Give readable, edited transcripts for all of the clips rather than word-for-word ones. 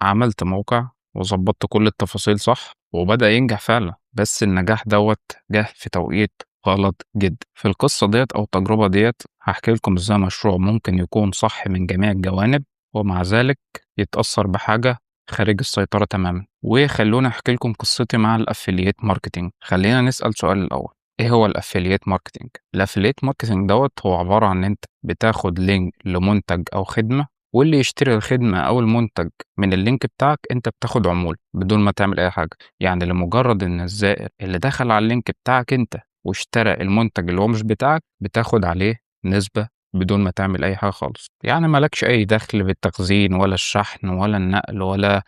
عملت موقع وضبطت كل التفاصيل صح وبدأ ينجح فعلا، بس النجاح دوت جه في توقيت غلط جدا. في القصة ديت أو التجربة ديت هحكي لكم إزاي مشروع ممكن يكون صح من جميع الجوانب ومع ذلك يتأثر بحاجة خارج السيطرة تماما. وخلوني أحكي لكم قصتي مع الأفلييت ماركتينج. خلينا نسأل سؤال الأول، إيه هو الأفلييت ماركتينج؟ الأفلييت ماركتينج دوت هو عبارة عن إن أنت بتاخد لينك لمنتج أو خدمة، واللي يشتري الخدمة أو المنتج من اللينك بتاعك أنت بتاخد عمولة بدون ما تعمل أي حاجة. يعني لمجرد إن الزائر اللي دخل على اللينك بتاعك أنت واشترى المنتج اللي هو مش بتاعك بتاخد عليه نسبة بدون ما تعمل أي حاجة خالص. يعني مالكش أي دخل بالتخزين ولا الشحن ولا النقل ولا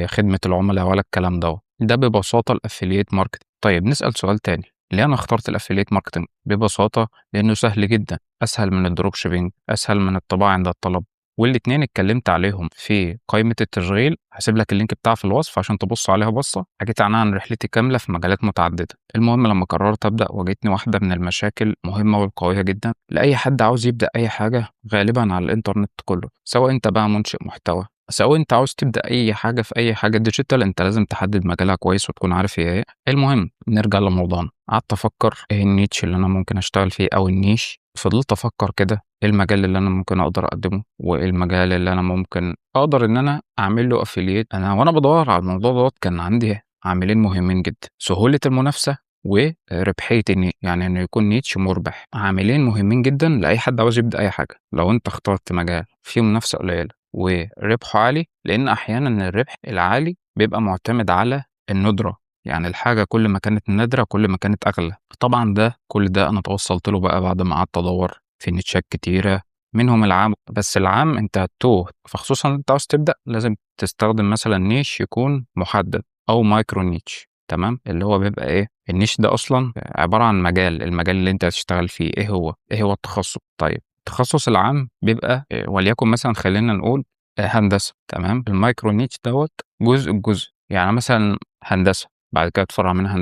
خدمة العملاء ولا الكلام ده ببساطة الأفلييت ماركتنج. طيب نسأل سؤال تاني، ليه أنا اخترت الأفلييت ماركتنج؟ ببساطة لأنه سهل جدا، أسهل من الدروب شيبينج، أسهل من الطباعة عند الطلب، والاتنين اتكلمت عليهم في قائمة التشغيل. هسيب لك اللينك بتاعها في الوصف عشان تبص عليها بصة. حكيت عنها عن رحلتي كاملة في مجالات متعددة. المهم لما قررت أبدأ واجهتني واحدة من المشاكل مهمة والقوية جدا لأي حد عاوز يبدأ أي حاجة غالبا على الإنترنت كله، سواء أنت بقى منشئ محتوى، سواء أنت عاوز تبدأ أي حاجة في أي حاجة ديجيتال، أنت لازم تحدد مجالها كويس وتكون عارف هي إيه. المهم نرجع لموضوعنا. قعدت أفكر إيه النيتش اللي أنا ممكن أشتغل فيه أو النيش. فضلت أفكر كده إيه المجال اللي أنا ممكن أقدر أقدمه وإيه المجال اللي أنا ممكن أقدر إن أنا أعمل له أفيليت. أنا وأنا بدور على الموضوع دوت كان عندي عاملين مهمين جدا: سهولة المنافسة وربحية يعني إنه يكون نيتش مربح. عاملين مهمين جدا لأي حد عاوز يبدأ أي حاجة. لو أنت اخترت مجال فيه منافسة قليلة وربحه عالي، لأن أحيانا الربح العالي بيبقى معتمد على الندرة، يعني الحاجة كل ما كانت نادرة كل ما كانت أغلى. طبعا كل ده أنا توصلت له بقى بعد ما قعدت أدور في نيتشات كتيرة منهم العام. بس العام أنت هتوه، فخصوصا أنت عاوز تبدأ لازم تستخدم مثلا نيش يكون محدد أو مايكرو نيتش. تمام، اللي هو بيبقى إيه النيش ده أصلا عبارة عن المجال اللي أنت هتشتغل فيه إيه هو التخصص. طيب التخصص العام بيبقى وليكن مثلا خلينا نقول هندسة. تمام، المايكرو نيتش دوت جزء يعني مثلا هندسة، بعد كده تفرع منها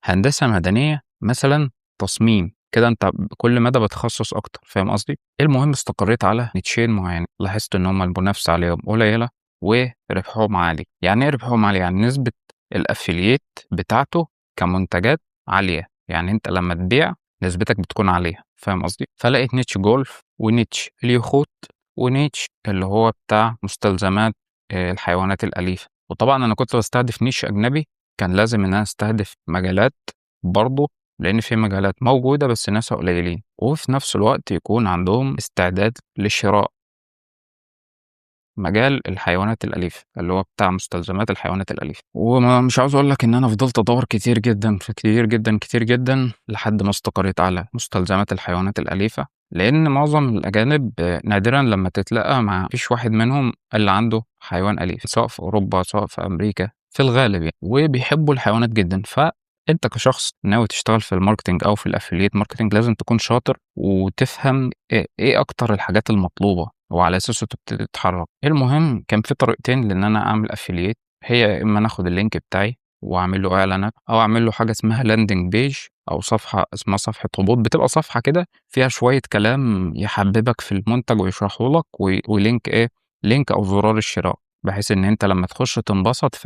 هندسة مدنية مثلا تصميم كده. انت كل مدى بتخصص اكتر، فاهم قصدي؟ المهم استقريت على نيتشين معين، لاحظت ان هم المنافسة عليهم قليلة وربحهم عالي. يعني ايه ربحهم عالي؟ يعني نسبة الافلييت بتاعته كمنتجات عالية، يعني انت لما تبيع نسبتك بتكون عالية، فاهم قصدي؟ فلقيت نيتش جولف ونيتش اليخوت ونيتش اللي هو بتاع مستلزمات الحيوانات الأليفة. وطبعا أنا كنت بستهدف نيش أجنبي، كان لازم إن أنا أستهدف مجالات برضه، لأن في مجالات موجودة بس ناسها قليلين وفي نفس الوقت يكون عندهم استعداد للشراء. مجال الحيوانات الأليفة اللي هو بتاع مستلزمات الحيوانات الأليفة. ومش عاوز أقول لك إن أنا فضلت أدور كتير جدا في كتير جدا لحد ما استقريت على مستلزمات الحيوانات الأليفة، لأن معظم الأجانب نادرا لما تتلاقى مع فيش واحد منهم اللي عنده حيوان أليف، سواء في أوروبا سواء في أمريكا في الغالب يعني، وبيحبوا الحيوانات جدا. فأنت كشخص ناوي تشتغل في الماركتينج أو في الأفلييت ماركتينج لازم تكون شاطر وتفهم إيه أكتر الحاجات المطلوبة وعلى أساسه تبتدي تتحرك. المهم كان في طريقتين لإن أنا أعمل أفيليت، هي يا إما أنا آخد اللينك بتاعي وأعمل له إعلانات أو أعمل له حاجة اسمها لاندنج بيج أو صفحة اسمها صفحة هبوط. بتبقى صفحة كده فيها شوية كلام يحببك في المنتج ويشرحه لك ولينك لينك أو زرار الشراء، بحيث إن أنت لما تخش تنبسط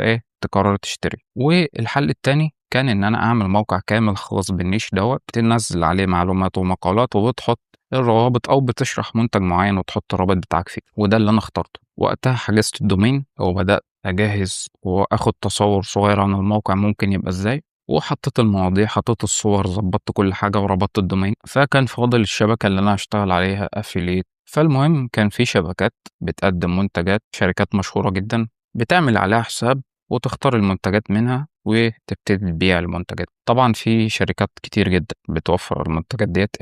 تقرر تشتري. والحل التاني كان إن أنا أعمل موقع كامل خاص بالنيش دوت بتنزل عليه معلومات ومقالات وبتحط الروابط أو بتشرح منتج معين وتحط الرابط بتاعك فيه. وده اللي أنا اخترته. وقتها حجزت الدومين وبدأت أجهز وآخد تصور صغير عن الموقع ممكن يبقى إزاي، وحطيت المواضيع حطيت الصور ظبطت كل حاجة وربطت الدومين. فكان فاضل الشبكة اللي أنا هشتغل عليها أفيليت. فالمهم كان في شبكات بتقدم منتجات، شركات مشهورة جدا بتعمل عليها حساب وتختار المنتجات منها وتبتدي تبيع المنتجات. طبعا في شركات كتير جدا بتوفر المنتجات ديت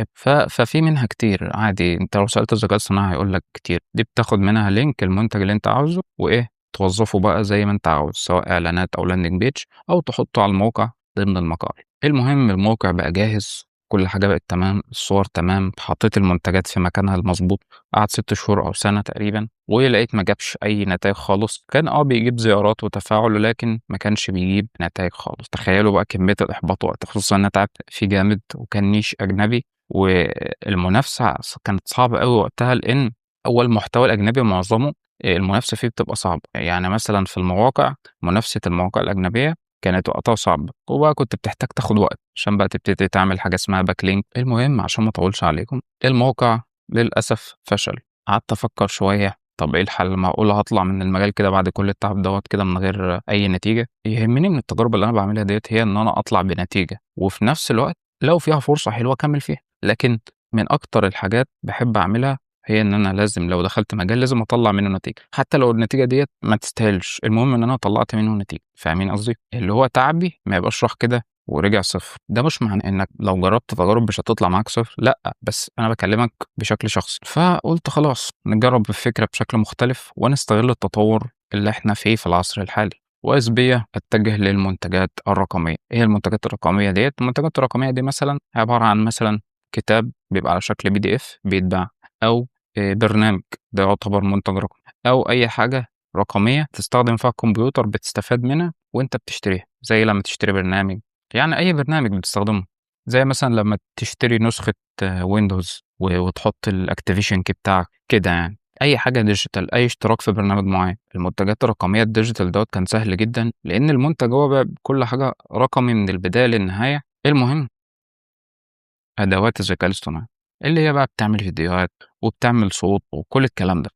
ففي منها كتير عادي. انت لو سألت الذكاء الصناعي هيقول لك كتير. دي بتاخد منها لينك المنتج اللي انت عاوزه توظفه بقى زي ما انت عاوز، سواء اعلانات او لاندنج بيج او تحطه على الموقع ضمن المقال. المهم الموقع بقى جاهز، كل حاجة بقت تمام، الصور تمام، حطيت المنتجات في مكانها المظبوط. قعد 6 شهور أو سنة تقريبا ولقيت ما جابش أي نتائج خالص. كان بيجيب زيارات وتفاعل لكن ما كانش بيجيب نتائج خالص. تخيلوا بقى كمية الإحباط وقت، خصوصا إن أنا تعبت فيه جامد وكان نيش أجنبي والمنافسة كانت صعبة أوي وقتها، لأن أول محتوى الأجنبي معظمه المنافسة فيه بتبقى صعبة، يعني مثلًا في المواقع منافسة المواقع الأجنبية كانت وقتها صعبة، وبقى كنت بتحتاج تاخد وقت عشان بقى تبتدي تعمل حاجة اسمها backlink. المهم عشان ما أطوّلش عليكم، الموقع للأسف فشل. قعدت أفكّر شوية، طَب إيه الحل؟ معقولة هاطلع من المجال كده بعد كل التعب دوّة كده من غير أي نتيجة؟ يهمني من التجارب اللي أنا باعملها ديّة هي إن أنا أطلع بنتيجة، وفي نفس الوقت لو فيها فرصة حلوة أكمّل فيها. لكن من أكتر الحاجات باحب أعملها هي إن أنا لازم لو دخلت مجال لازم أطلّع منّه نتيجة، حتى لو النتيجة ديّة ما تستاهلش، المهم إن أنا طلّعت منّه نتيجة، فاهمين قصدي؟ اللي هو تعبي ما يبقاش راح كده ورجع صفر. ده مش معناه إنّك لو جرّبت تجارب مش هتطلع معاك صفر، لأ، بس أنا باكلّمك بشكل شخصي. فقُلت خلاص نجرّب الفكرة بشكل مختلف ونستغل التطوّر اللي إحنا فيه في العصر الحالي، وإذ بيّا أتجه للمنتجات الرقمية. إيه هي المنتجات الرقمية ديّة؟ المنتجات الرقمية دي مثلًا عبارة عن مثلًا كتاب بيبقى على شكل PDF بيتباع، أو برنامج، ده يعتبر منتج رقمي، أو أي حاجة رقمية تستخدم فيها الكمبيوتر بتستفاد منها وأنت بتشتريها، زي لمّا تشتري برنامج، يعني أي برنامج بتستخدمه، زي مثلًا لمّا تشتري نسخة Windows وتحط الactivation key بتاعك، كده يعني. أي حاجة digital، أي اشتراك في برنامج معين. المنتجات الرقمية الdigital دوّة كان سهل جدًا، لإن المنتج هو بقى كل حاجة رقمي من البداية للنهاية. المهم أدوات الذكاء الاصطناعي، اللي هي بقى بتعمل فيديوهات وبتعمل صوت وكل الكلام ده.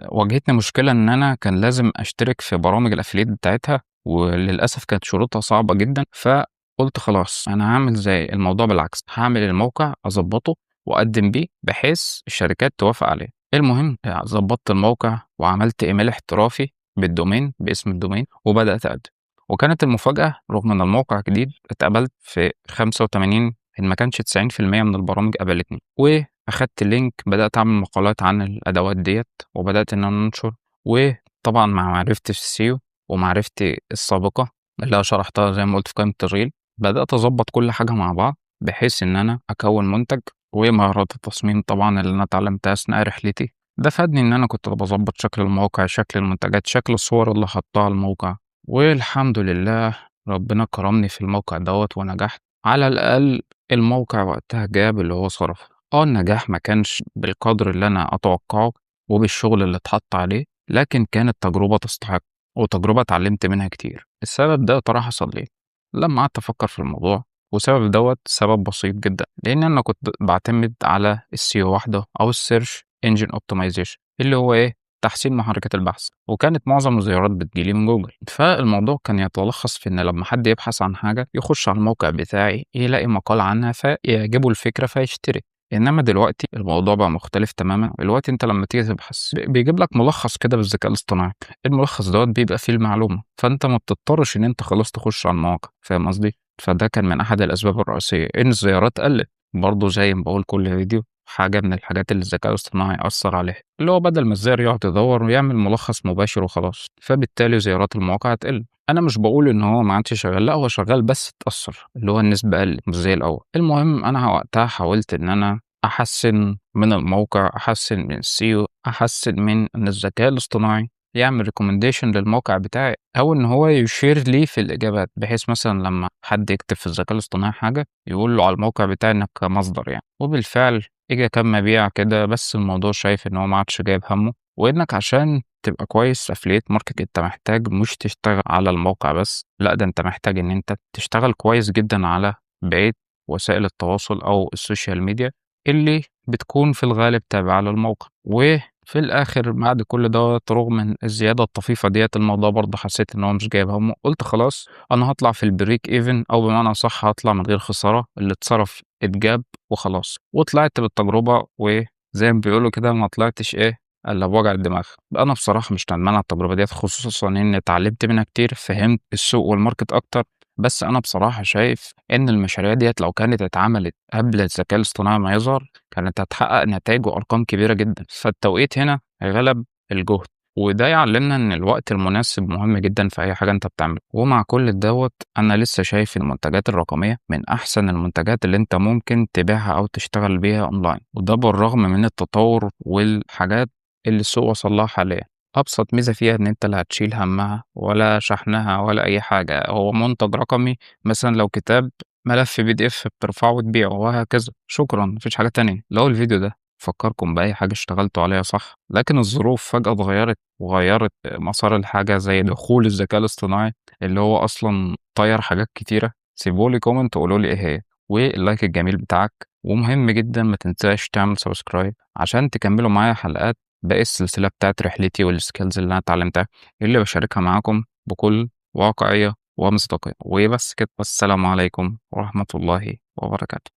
واجهتني مشكلة إن أنا كان لازم أشترك في برامج الaffiliate بتاعتها، وللأسف كانت شروطها صعبة جدًا. فقُلت خلاص أنا هاعمل زي الموضوع بالعكس، هاعمل الموقع أضبّطه وأقدّم بيه بحيث الشركات توافق عليه. المهم ضبّطت الموقع وعملت إيميل احترافي بالdomain باسم الdomain وبدأت أقدّم. وكانت المفاجأة رغم إن الموقع جديد، اتقبلت في 85 إن ما كانش 90% من البرامج قبلتني، وأخدت link بدأت أعمل مقالات عن الأدوات ديّة، وبدأت إن أنا أنشر. وطبعًا مع معرفتي في الSEO ومعرفتي السابقة اللي أنا شرحتها زي ما قُلت في قائمة التشغيل، بدأت أضبّط كل حاجة مع بعض بحيث إن أنا أكوّن منتج. ومهارات التصميم طبعًا اللي أنا اتعلمتها أثناء رحلتي، ده فادني إن أنا كنت باضبّط شكل الموقع، شكل المنتجات، شكل الصور اللي هاحطها على الموقع. والحمد لله ربنا كرمني في الموقع دوّة ونجحت. على الأقل الموقع وقتها جاب اللي هو صرفه. النجاح ما كانش بالقدر اللي أنا أتوقعه وبالشغل اللي اتحط عليه، لكن كانت تجربة تستحق، وتجربة اتعلمت منها كتير. السبب ده يا ترى حصل ليه؟ لمّا قعدت أفكر في الموضوع، والسبب دوّة سبب بسيط جدًا، لإن أنا كنت باعتمد على الSEO وحده أو الsearch engine optimization اللي هو إيه، تحسين محركات البحث، وكانت معظم الزيارات بتيجي لي من جوجل. فالموضوع كان يتلخص في إن لمّا حد يبحث عن حاجة يخش على الموقع بتاعي يلاقي مقال عنها فيعجبه الفكرة فيشتري. إنما دلوقتي الموضوع بقى مختلف تمامًا. دلوقتي أنت لمّا تيجي تبحث بيجيب لك ملخص كده بالذكاء الاصطناعي، الملخص دوّة بيبقى فيه المعلومة، فأنت ما بتضطرش إن أنت خلاص تخش على المواقع، فاهم قصدي؟ فده كان من أحد الأسباب الرئيسية، إن الزيارات قلّت. برضه زي ما باقول كل فيديو حاجة من الحاجات اللي الذكاء الاصطناعي أثّر عليها، اللي هو بدل ما الزائر يقعد يدوّر ويعمل ملخص مباشر وخلاص، فبالتالي زيارات المواقع هتقل. أنا مش باقول إن هو ما عادش شغال، لأ هو شغال بس اتأثّر، اللي هو النسبة قلّت مش زي الأول. المهم أنا وقتها حاولت إن أنا أحسّن من الموقع، أحسّن من الSEO، أحسّن من إن الذكاء الاصطناعي يعمل recommendation للموقع بتاعي، أو إن هو يشير لي في الإجابات، بحيث مثلًا لمّا حد يكتب في الذكاء الاصطناعي حاجة يقول له على الموقع بتاعي إنك كمصدر يعني. وبالفعل إجا كام مبيعة كده، بس الموضوع شايف إن هو ما عادش جايب هَمّه، وإنك عشان تبقى كويس affiliate marketing أنت محتاج مش تشتغل على الموقع بس، لأ ده أنت محتاج إن أنت تشتغل كويس جدًا على بقية وسائل التواصل أو السوشيال ميديا اللي بتكون في الغالب تابعة للموقع. وفي الآخر بعد كل دوّة رغم إن الزيادة الطفيفة ديّة الموضوع برضه حسيت إن هو مش جايب هَمّه، قُلت خلاص أنا هاطلع في الbreak even، أو بمعنى أصح هاطلع من غير خسارة، اللي اتصرف اتجاب وخلاص. وطلعت بالتجربة، وزي ما بيقولوا كده ما طلعتش إيه إلا بوجع الدماغ. أنا بصراحة مش ندمان على التجربة ديّة، خصوصًا إني اتعلمت منها كتير، فهمت السوق والmarket أكتر. بس أنا بصراحة شايف إن المشاريع ديّة لو كانت اتعملت قبل الذكاء الاصطناعي ما يظهر، كانت هتحقق نتايج وأرقام كبيرة جدًا. فالتوقيت هنا غلب الجهد، وده يعلمنا إن الوقت المناسب مهم جدًا في أي حاجة أنت بتعملها. ومع كل دوّة أنا لسه شايف المنتجات الرقمية من أحسن المنتجات اللي أنت ممكن تبيعها أو تشتغل بيها أونلاين، وده بالرغم من التطور والحاجات اللي السوق وصل لها حاليًا. أبسط ميزة فيها إن أنت لا هتشيل هَمّها ولا شحنها ولا أي حاجة، هو منتج رقمي. مثلًا لو كتاب، ملف PDF بترفعه وتبيعه وهكذا، شكرًا، ما فيش حاجة تانية، اللي هو الفيديو ده. أفكّركم بأي حاجة اشتغلتوا عليها صح، لكن الظروف فجأة اتغيّرت وغيّرت مسار الحاجة زي دخول الذكاء الاصطناعي اللي هو أصلًا طيّر حاجات كتيرة، سيبوا لي comment وقولوا لي إيه هي، واللايك الجميل بتاعك، ومهم جدًا ما تنساش تعمل subscribe عشان تكمّلوا معايا حلقات باقي السلسلة بتاعة رحلتي والskills اللي أنا اتعلمتها، اللي باشاركها معاكم بكل واقعية ومصداقية، وبس كده، والسلام عليكم ورحمة الله وبركاته.